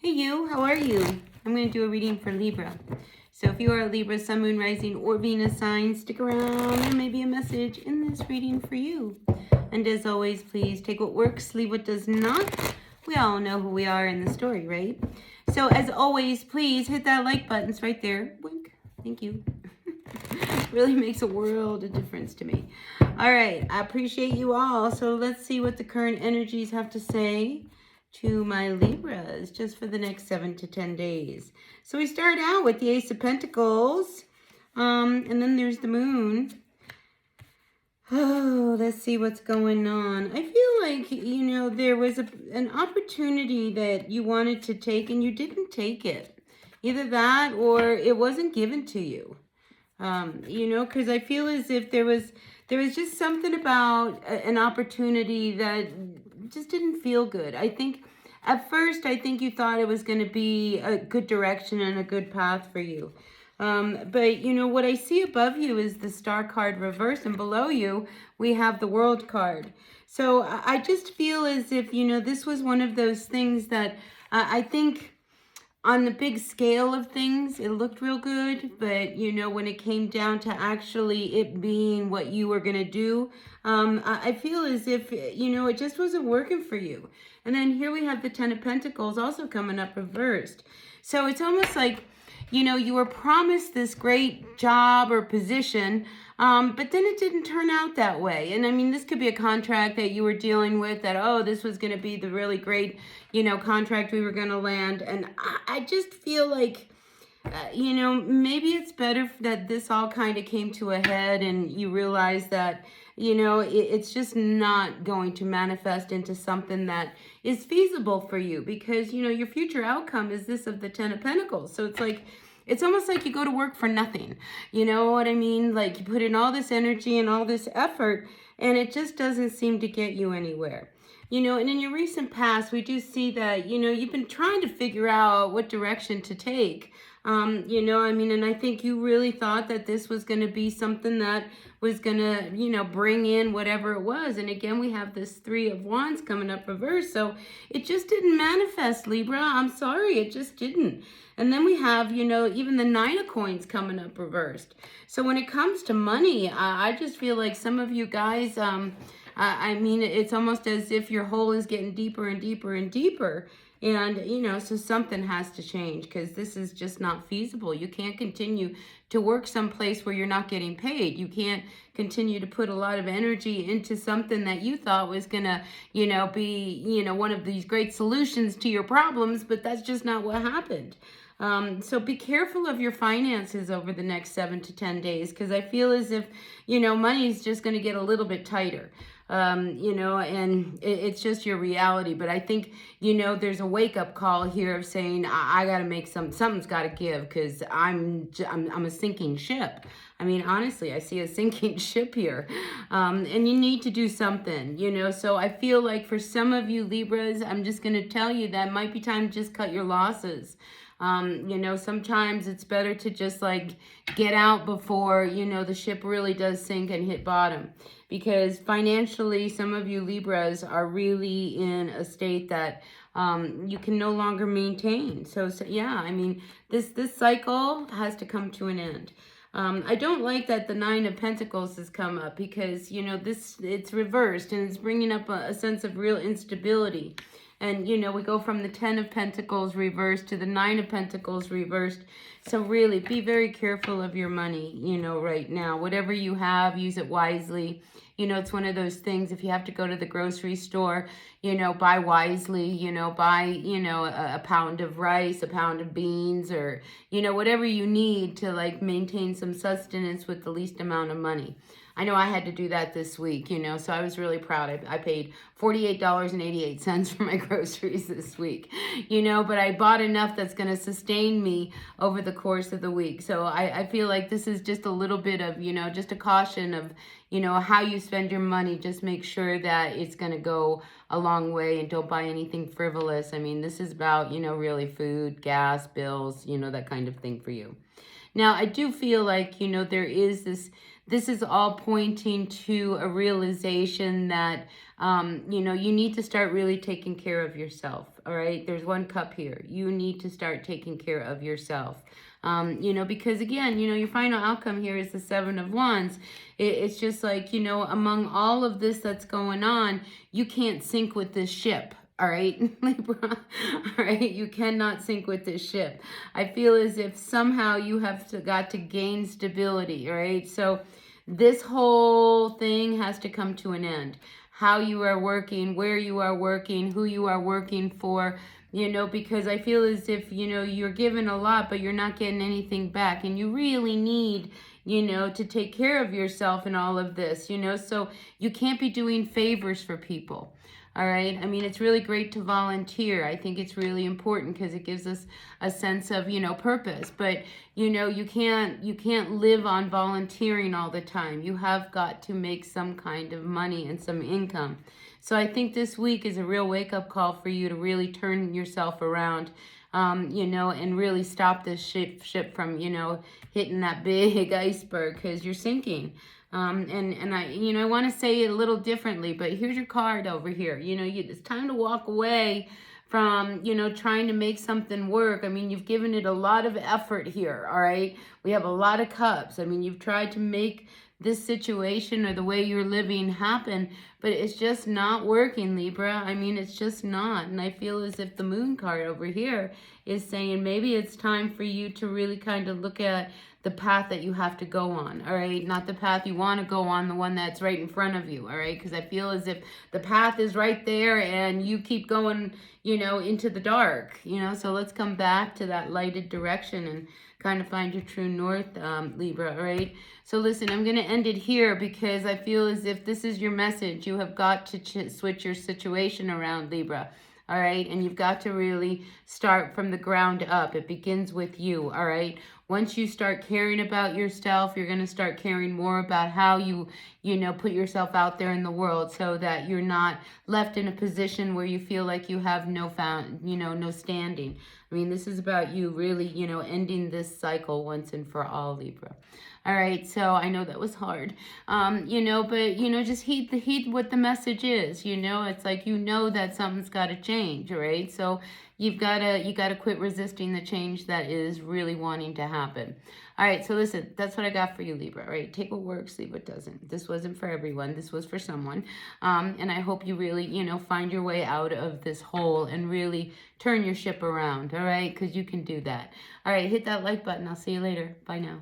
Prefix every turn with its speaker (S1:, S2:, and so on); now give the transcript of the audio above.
S1: Hey you, how are you? I'm going to do a reading for Libra. So if you are a Libra, Sun, Moon, Rising, or Venus sign, stick around. There may be a message in this reading for you. And as always, please take what works, leave what does not. We all know who we are in the story, right? So as always, please hit that like button. It's right there. Wink. Thank you. Really makes a world of difference to me. All right, I appreciate you all. So let's see what the current energies have to say to my Libras just for the next 7 to 10 days. So we start out with the Ace of Pentacles, and then there's the Moon. Oh, let's see what's going on. I feel like, there was an opportunity that you wanted to take and you didn't take it. Either that or it wasn't given to you. Because I feel as if there was just something about an opportunity that just didn't feel good. I think at first, you thought it was going to be a good direction and a good path for you. But what I see above you is the Star card reverse, and below you, we have the World card. So I just feel as if, this was one of those things that I think on the big scale of things, it looked real good, but when it came down to actually it being what you were going to do, I feel as if, it just wasn't working for you. And then here we have the Ten of Pentacles also coming up reversed. So it's almost like, you were promised this great job or position, but then it didn't turn out that way. And I mean, this could be a contract that you were dealing with that, oh, this was going to be the really great, contract we were going to land. And I just feel like, maybe it's better that this all kind of came to a head and you realize that, it's just not going to manifest into something that is feasible for you because, your future outcome is this of the Ten of Pentacles. So it's like, it's almost like you go to work for nothing. You know what I mean? Like you put in all this energy and all this effort and it just doesn't seem to get you anywhere. And in your recent past, we do see that, you've been trying to figure out what direction to take. And I think you really thought that this was going to be something that was going to, bring in whatever it was. And again, we have this Three of Wands coming up reverse. So it just didn't manifest, Libra. I'm sorry, it just didn't. And then we have, even the Nine of Coins coming up reversed. So when it comes to money, I just feel like some of you guys, it's almost as if your hole is getting deeper and deeper and deeper. And, so something has to change because this is just not feasible. You can't continue to work someplace where you're not getting paid. You can't continue to put a lot of energy into something that you thought was going to, be, one of these great solutions to your problems, but that's just not what happened. So be careful of your finances over the next 7 to 10 days because I feel as if, money is just going to get a little bit tighter. And it's just your reality. But I think, there's a wake-up call here of saying, I got to make something's got to give because I'm a sinking ship. I mean, honestly, I see a sinking ship here. And you need to do something, So I feel like for some of you Libras, I'm just going to tell you that it might be time to just cut your losses. Sometimes it's better to just like get out before, the ship really does sink and hit bottom. Because financially, some of you Libras are really in a state that you can no longer maintain. So yeah, I mean, this cycle has to come to an end. I don't like that the Nine of Pentacles has come up because, it's reversed and it's bringing up a sense of real instability. And, we go from the Ten of Pentacles reversed to the Nine of Pentacles reversed. So really be very careful of your money, right now. Whatever you have, use it wisely. It's one of those things, if you have to go to the grocery store, buy wisely, buy, a pound of rice, a pound of beans, or, whatever you need to like maintain some sustenance with the least amount of money. I know I had to do that this week, so I was really proud. I paid $48.88 for my groceries this week, but I bought enough that's going to sustain me over the course of the week. So I feel like this is just a little bit of, just a caution of, how you spend your money. Just make sure that it's going to go a long way and don't buy anything frivolous. I mean, this is about, really food, gas, bills, that kind of thing for you. Now, I do feel like, there is this is all pointing to a realization that, you know, you need to start really taking care of yourself. All right. There's one cup here. You need to start taking care of yourself. You know, because again, you know, your final outcome here is the Seven of Wands. It's just like, you know, among all of this that's going on, you can't sink with this ship. All right, Libra. All right, you cannot sink with this ship. I feel as if somehow you have got to gain stability. All right, so this whole thing has to come to an end. How you are working, where you are working, who you are working for, you know, because I feel as if, you know, you're given a lot, but you're not getting anything back. And you really need, you know, to take care of yourself in all of this, you know, so you can't be doing favors for people. All right. I mean, it's really great to volunteer. I think it's really important because it gives us a sense of, you know, purpose. But, you know, you can't live on volunteering all the time. You have got to make some kind of money and some income. So I think this week is a real wake-up call for you to really turn yourself around, you know, and really stop this ship from, you know, hitting that big iceberg because you're sinking. And I, you know, I want to say it a little differently, but here's your card over here. You know, it's time to walk away from, you know, trying to make something work. I mean, you've given it a lot of effort here, all right? We have a lot of cups. I mean, you've tried to make this situation or the way you're living happen, but it's just not working, Libra. I mean, it's just not. And I feel as if the moon card over here is saying maybe it's time for you to really kind of look at the path that you have to go on, all right? Not the path you want to go on, the one that's right in front of you, all right? Because I feel as if the path is right there and you keep going, you know, into the dark, you know? So let's come back to that lighted direction and kind of find your true north, Libra, all right? So listen, I'm going to end it here because I feel as if this is your message. You have got to switch your situation around, Libra. All right. And you've got to really start from the ground up. It begins with you. All right. Once you start caring about yourself, you're going to start caring more about how you know, put yourself out there in the world so that you're not left in a position where you feel like you have no standing. I mean, this is about you really, you know, ending this cycle once and for all, Libra. All right, so I know that was hard, you know, but, you know, just heed what the message is, you know, it's like, you know, that something's got to change, all right? So you got to quit resisting the change that is really wanting to happen. All right, so listen, that's what I got for you, Libra, all right? Take what works, leave what doesn't. This wasn't for everyone. This was for someone. And I hope you really, you know, find your way out of this hole and really turn your ship around, all right? Because you can do that. All right, hit that like button. I'll see you later. Bye now.